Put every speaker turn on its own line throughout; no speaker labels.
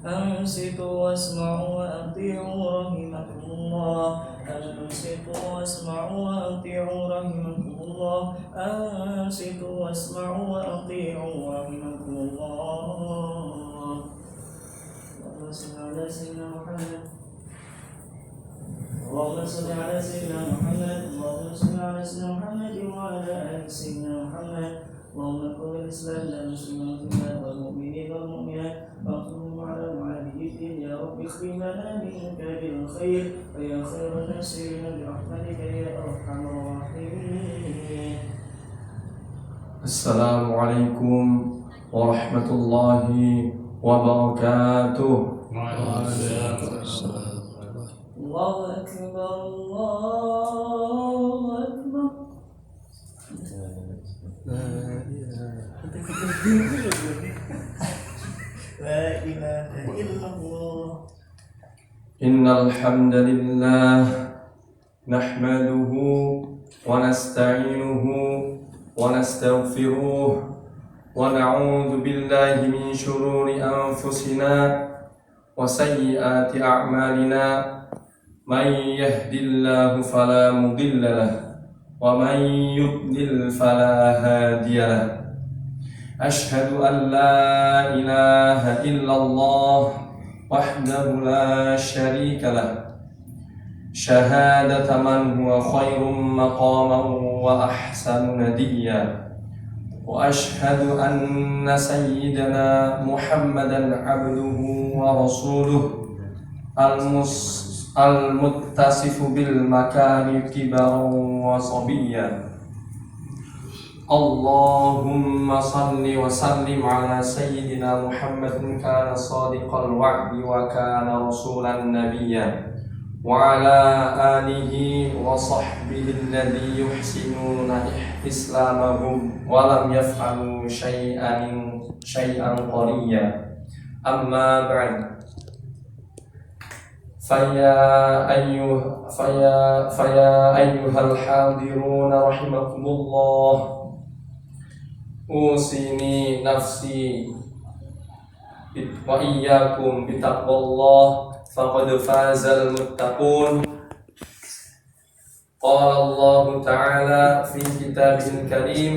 أنصتوا واسمعوا وأطيعوا رحمكم الله. أنصتوا واسمعوا وأطيعوا رحمكم الله. أنصتوا واسمعوا وأطيعوا رحمكم الله. اللهم صل على سيدنا محمد. اللهم صل على سيدنا محمد. اللهم صل على سيدنا محمد وعلى آل سيدنا محمد. اللهم كن الإسلام والمسلمين والمؤمنين والمؤمنات واغفرهم على معالي الدين يا رب اختم لنا منك بالخير ويا خير الناصرين برحمتك يا أرحم الراحمين.
السلام عليكم ورحمة الله وبركاته.
الله أكبر الله أكبر. لا إله إلا الله.
إن الحمد لله نحمده ونستعينه ونستغفره ونعوذ بالله من شرور أنفسنا وسيئات أعمالنا. من يهد الله فلا مضل له ومن يضلل فلا هادي له. أشهد أن لا إله إلا الله وحده لا شريك له شهادة من هو خير مقاما وأحسن نديا. وأشهد أن سيدنا محمدا عبده ورسوله المتصف بالمكارم كبرا وصبيا. اللهم صل وسلم على سيدنا محمد كان صادق الوعد وكان رسولا نبيا وعلى آله وصحبه الذي يحسنون إسلامهم ولم يفعلوا شيئا قريا. أما بعد فيا أيها الحاضرون رحمكم الله. أوصيني نفسي وإياكم بتقوى الله فقد فاز المتقون. قال الله تعالى في كتابه الكريم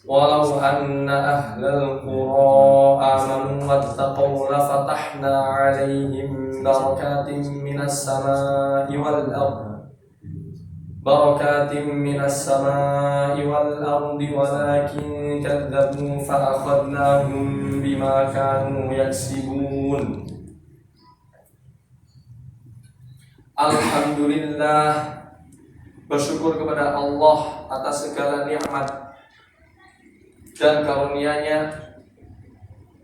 ولو أن أهل القرى آمنوا واتقوا لفتحنا عليهم بركات من السماء والأرض ولكن كذبوا فأخذناهم بما كانوا يكسبون. Alhamdulillah, bersyukur kepada Allah atas segala nikmat dan karunia-Nya.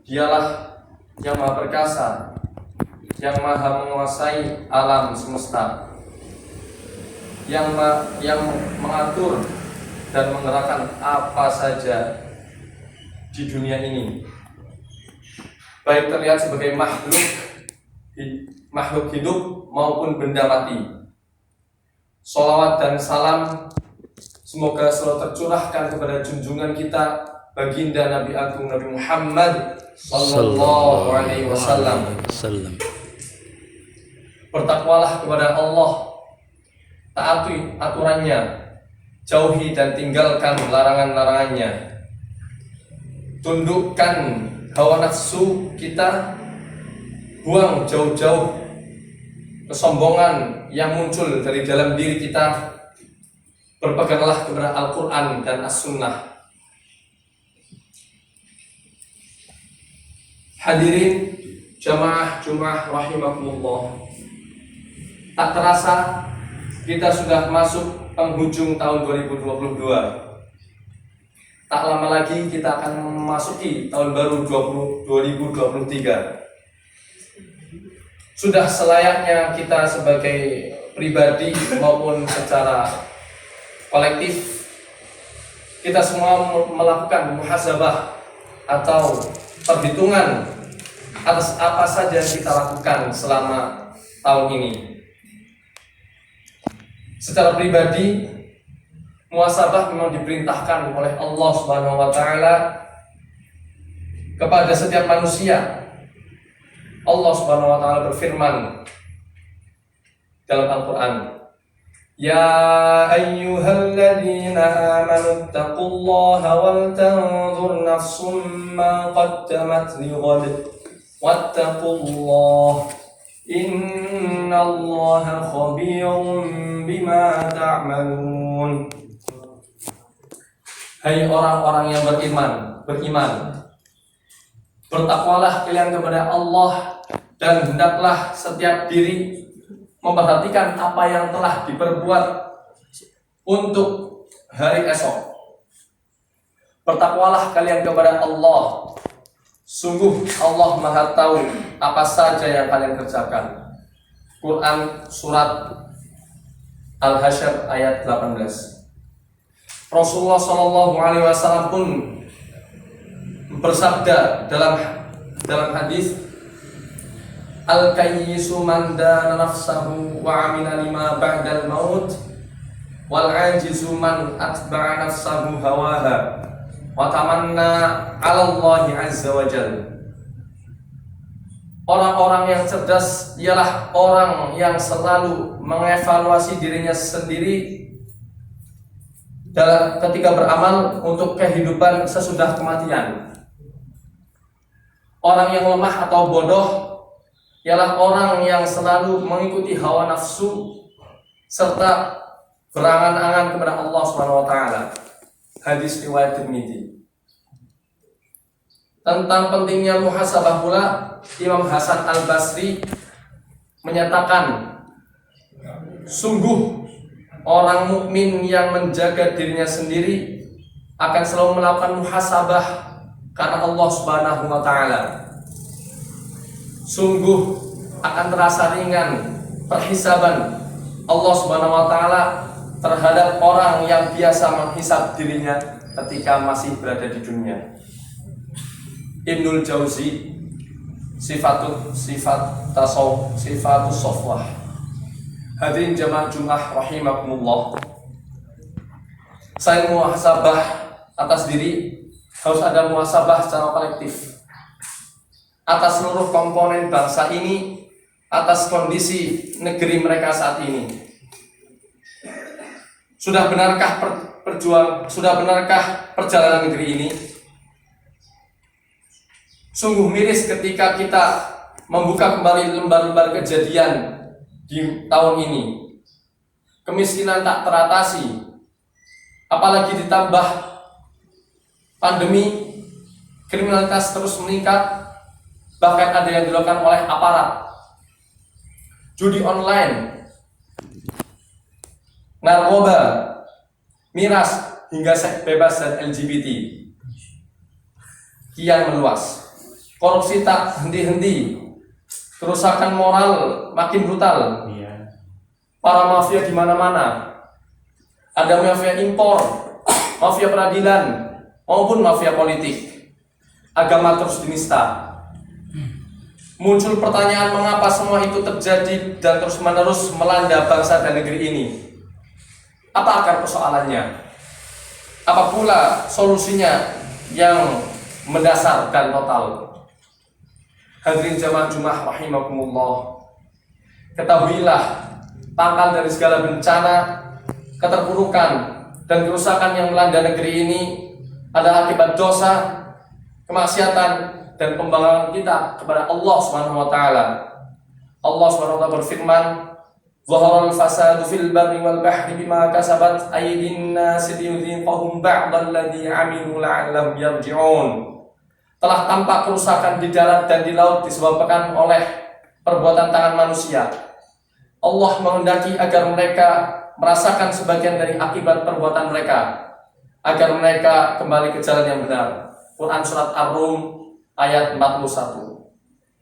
Dialah yang Maha Perkasa, yang Maha menguasai alam semesta, yang mengatur dan menggerakkan apa saja di dunia ini, baik terlihat sebagai makhluk hidup maupun benda mati. Sholawat dan salam semoga selalu tercurahkan kepada junjungan kita baginda Nabi Agung Nabi Muhammad sallallahu alaihi wasallam. Bertakwalah kepada Allah, taati aturannya, jauhi dan tinggalkan larangan-larangannya. Tundukkan hawa nafsu kita, buang jauh-jauh kesombongan yang muncul dari dalam diri kita. Berpeganglah kepada Al-Quran dan As-Sunnah. Hadirin jamaah Jumat rahimakumullah. Tak terasa kita sudah masuk penghujung tahun 2022. Tak lama lagi kita akan memasuki tahun baru 2023. Sudah selayaknya kita sebagai pribadi maupun secara kolektif, kita semua melakukan muhasabah atau perhitungan atas apa saja yang kita lakukan selama tahun ini. Secara pribadi, muhasabah memang diperintahkan oleh Allah Subhanahu wa taala kepada setiap manusia Allah Subhanahu wa taala berfirman dalam Al-Qur'an, "Ya ayyuhalladzina amanu taqullaha wal tanzur nafsum ma qaddamat lighad wattaqullaha innallaha khabirum bima ta'malun." Hai orang-orang yang beriman, bertakwalah kalian kepada Allah dan hendaklah setiap diri memperhatikan apa yang telah diperbuat untuk hari esok. Bertakwalah kalian kepada Allah. Sungguh Allah Maha tahu apa saja yang kalian kerjakan. Quran surat Al-Hasyr ayat 18. Rasulullah SAW pun bersabda dalam hadis, "Al-kayyisu man dana nafsahu wa amila lima ba'dal maut wal ajizu man atba'a nafsahu hawaha wa tamanna 'ala Allah 'azza wa jalla." Orang-orang yang cerdas ialah orang yang selalu mengevaluasi dirinya sendiri dalam ketika beramal untuk kehidupan sesudah kematian. Orang yang lemah atau bodoh ialah orang yang selalu mengikuti hawa nafsu serta berangan-angan kepada Allah Subhanahu wa taala. Hadis riwayat Tirmidzi. Tentang pentingnya muhasabah pula, Imam Hasan Al-Basri menyatakan, sungguh orang mukmin yang menjaga dirinya sendiri akan selalu melakukan muhasabah karena Allah Subhanahu wa taala. Sungguh akan terasa ringan perhisaban Allah Subhanahu wa taala terhadap orang yang biasa menghisab dirinya ketika masih berada di dunia. Ibnul Jauzi sifatus sofwah. Hadirin jamaah Jumat rahimakumullah. Selain muhasabah atas diri, harus ada muhasabah secara kolektif atas seluruh komponen bangsa ini, atas kondisi negeri mereka saat ini. Sudah benarkah perjalanan negeri ini? Sungguh miris ketika kita membuka kembali lembar-lembar kejadian di tahun ini. Kemiskinan tak teratasi, apalagi ditambah pandemi, kriminalitas terus meningkat, bahkan ada yang dilakukan oleh aparat. Judi online, narkoba, miras, hingga seks bebas dan LGBT kian meluas. Korupsi tak henti-henti, kerusakan moral makin brutal. Para mafia di mana-mana. Ada mafia impor, mafia peradilan, maupun mafia politik. Agama terus dinista. Muncul pertanyaan mengapa semua itu terjadi dan terus-menerus melanda bangsa dan negeri ini. Apa akar persoalannya? Apa pula solusinya yang mendasar dan total? Hadirin jamaah Jumat rahimakumullah, ketahuilah pangkal dari segala bencana, keterpurukan dan kerusakan yang melanda negeri ini adalah akibat dosa, kemaksiatan dan pembangkangan kita kepada Allah Subhanahu wa taala. Allah Subhanahu wa taala berfirman, "Zaharal fasadu fil barri wal bahri bima kasabat aydin nasi liyudhiqahum ba'dal ladzi 'amilu la'allahum yarji'un." Telah tampak kerusakan di darat dan di laut disebabkan oleh perbuatan tangan manusia. Allah menghendaki agar mereka merasakan sebagian dari akibat perbuatan mereka, agar mereka kembali ke jalan yang benar. Quran surat Ar-Rum ayat 41.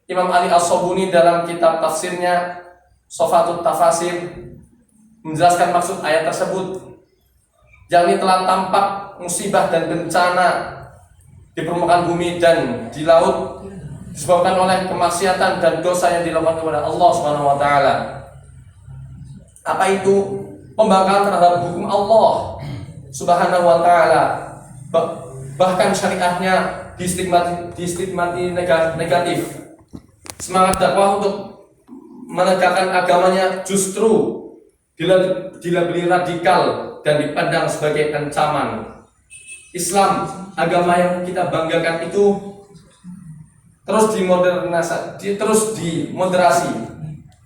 Imam Ali As-Sobuni dalam kitab tafsirnya Sofatut Tafasir menjelaskan maksud ayat tersebut, yakni telah tampak musibah dan bencana di permukaan bumi dan di laut disebabkan oleh kemaksiatan dan dosa yang dilakukan kepada Allah Subhanahu wa taala. Apa itu? Pembangkangan terhadap hukum Allah Subhanahu wa taala. Bahkan syariatnya distigmati negatif. semangat dakwah untuk menegakkan agamanya justru dilabeli radikal dan dipandang sebagai ancaman. Islam, agama yang kita banggakan itu terus dimoderasi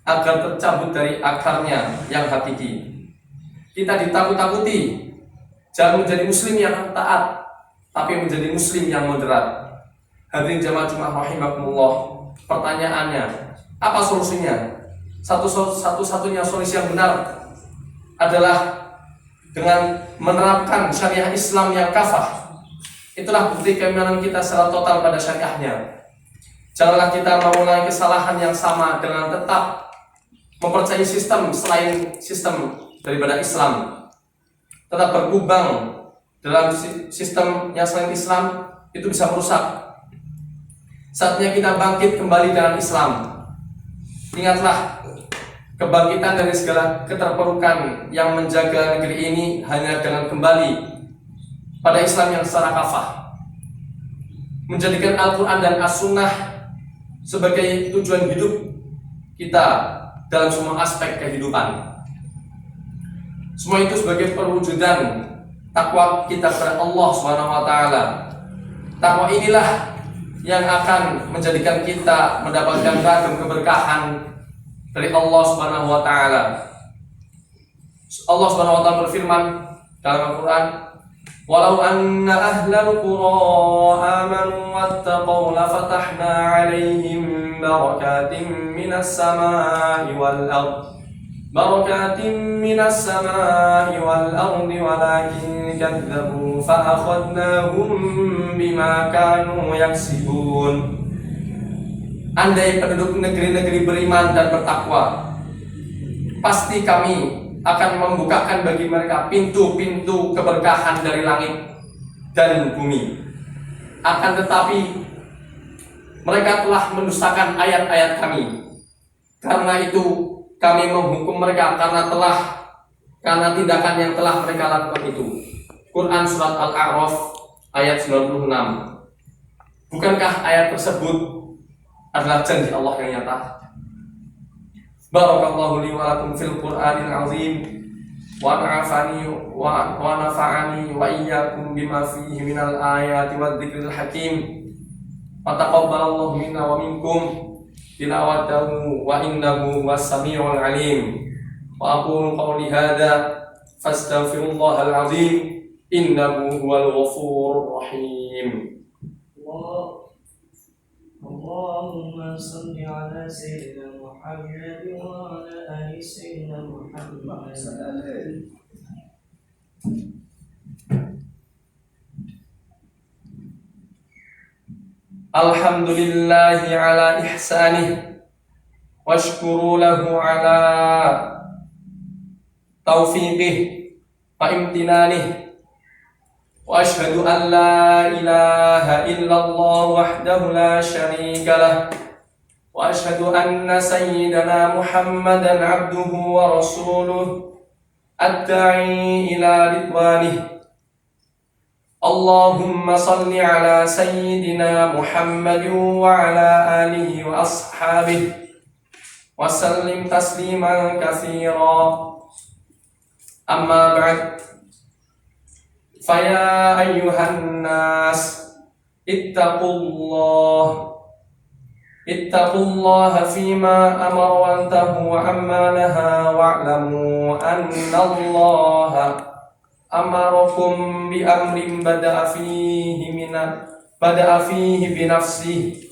agar tercabut dari akarnya yang hakiki. Kita ditakut-takuti jangan menjadi muslim yang taat, tapi menjadi muslim yang moderat. Hadirin jamaah Jumat rahimakumullah, pertanyaannya, apa solusinya? Satu-satunya solusi yang benar adalah dengan menerapkan syariah Islam yang kafah. Itulah bukti keimanan kita secara total pada syariahnya. Janganlah kita mengulangi kesalahan yang sama dengan tetap mempercayai sistem selain sistem daripada Islam, tetap berkubang dalam sistem yang selain Islam, itu bisa merusak. Saatnya kita bangkit kembali dalam Islam. Ingatlah, kebangkitan dari segala keterpurukan yang menjaga negeri ini hanya dengan kembali pada Islam yang secara kafah, menjadikan Al-Quran dan As-Sunnah sebagai tujuan hidup kita dalam semua aspek kehidupan. Semua itu sebagai perwujudan takwa kita kepada Allah SWT. Takwa inilah yang akan menjadikan kita mendapatkan ragam keberkahan dari Allah SWT. Allah SWT berfirman dalam Al-Quran, "Walau anna ahlal qura amanu wattaqaw lafatahna 'alaihim barakatim minas samai wal ardh barakatim minas samai wal ardi walakin kadzabu fa akhadnahum bima kanu yaksibun." Andai penduduk negeri-negeri beriman dan bertakwa, pasti kami akan membukakan bagi mereka pintu-pintu keberkahan dari langit dan bumi. Akan tetapi mereka telah mendustakan ayat-ayat kami. Karena itu kami menghukum mereka karena tindakan yang telah mereka lakukan itu. Quran surat Al-A'raf ayat 96. Bukankah ayat tersebut adalah janji Allah yang nyata? Barakallahu li wa lakum fil Qur'anil azim wa nafa'ani wa iyyakum bima fihi minal ayati wad dzikril hakim. Wa taqabbalallahu minna wa minkum tilawatahu wa innahu was-sami'ul 'alim. Wa aqulu qawli hadza fastaghfirullahal azim innahu huwal ghafurur rahim.
Allahumma salli ala sayyidina Muhammad wa ala ali sayyidina Muhammad.
Alhamdulillahi ala ihsanih washkuru lahu ala taufiqih wa imtinanih. Wa ashhadu an la ilaha illallah wahdahu la syarika lah. Wa ashhadu anna sayyidana Muhammadan abduhu wa rasuluh ad-da'i ila ridwanih. Allahumma salli ala sayyidina Muhammadin wa ala alihi wa ashabihi wa sallim tasliman katsira. Amma ba'd. Faya ayyuhan nas ittaqullaha fima amara wa antahu wa amma naha wa'lamu anna Allaha amarakum bi amrin bada'a fihi bi nafsihi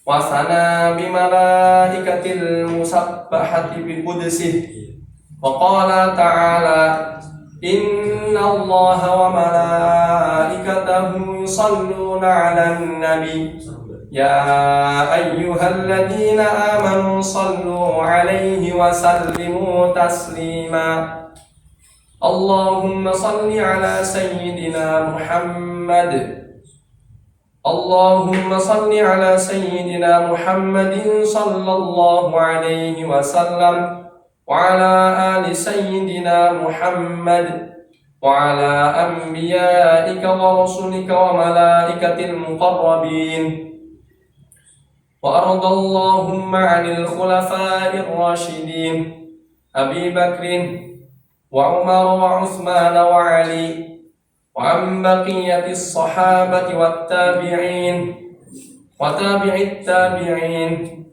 wa sana bi malaikatil musabbahati bi qudsihi wa qala ta'ala inna Allaha wa malaikatahu yusalluna 'alan nabi ya ayyuhalladzina amanu sallu 'alaihi wa sallimu taslima. Allahumma salli 'ala sayyidina Muhammad. Allahumma salli 'ala sayyidina Muhammadin sallallahu 'alaihi wasallam wa 'ala ali sayyidina Muhammad wa 'ala anbiya'ika wa rasulika wa malaikatil muqarrabin. وأرض اللهم عن الخلفاء الراشدين أبي بكر وعمر وعثمان وعلي وعن بقية الصحابة والتابعين وتابع التابعين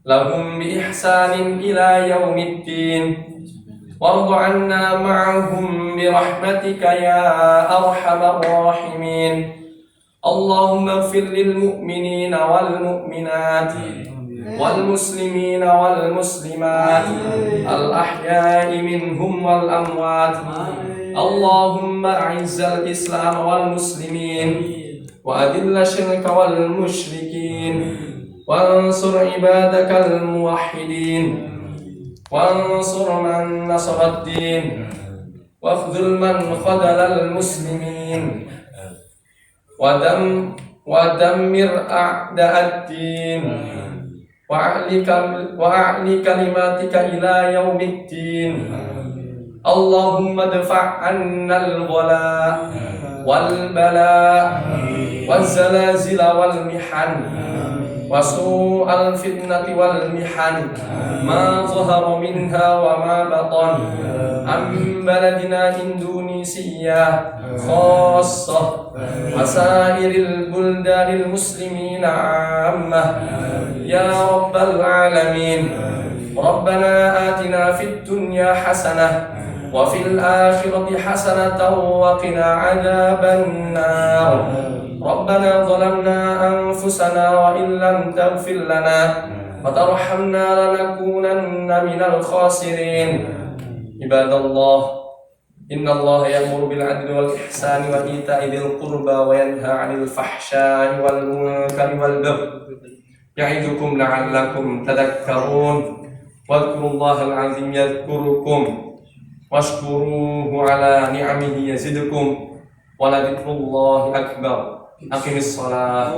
لهم بإحسان إلى يوم الدين وارض عنا معهم برحمتك يا أرحم الراحمين اللهم اغفر للمؤمنين والمؤمنات والمسلمين والمسلمات الأحياء منهم والأموات اللهم أعز الإسلام والمسلمين وأذل الشرك والمشركين وانصر عبادك الموحدين وانصر من نصر الدين واخذل من خذل المسلمين ودمر أعداء الدين وأعلي كلماتك إلى يوم الدين اللهم ادفع عنا الولاء والبلاء والزلازل والمحن وسوء الفتنة والمحن ما ظهر منها وما بطن عن بلدنا إندونيسيا خاصة وسائر البلدان المسلمين عامة يا رب العالمين ربنا آتنا في الدنيا حسنة وفي الآخرة حسنة وقنا عذاب النار ربنا ظلمنا أنفسنا وإن لم تغفر لنا وترحمنا لنكونن من الخاسرين عباد الله إن الله يأمر بالعدل والإحسان وإيتاء ذي القربى وينهى عن الفحشاء والمنكر والبغي يعظكم لعلكم تذكرون واذكروا الله العظيم يذكركم واشكروه على نعمه يزدكم ولذكر الله أكبر أقم الصلاة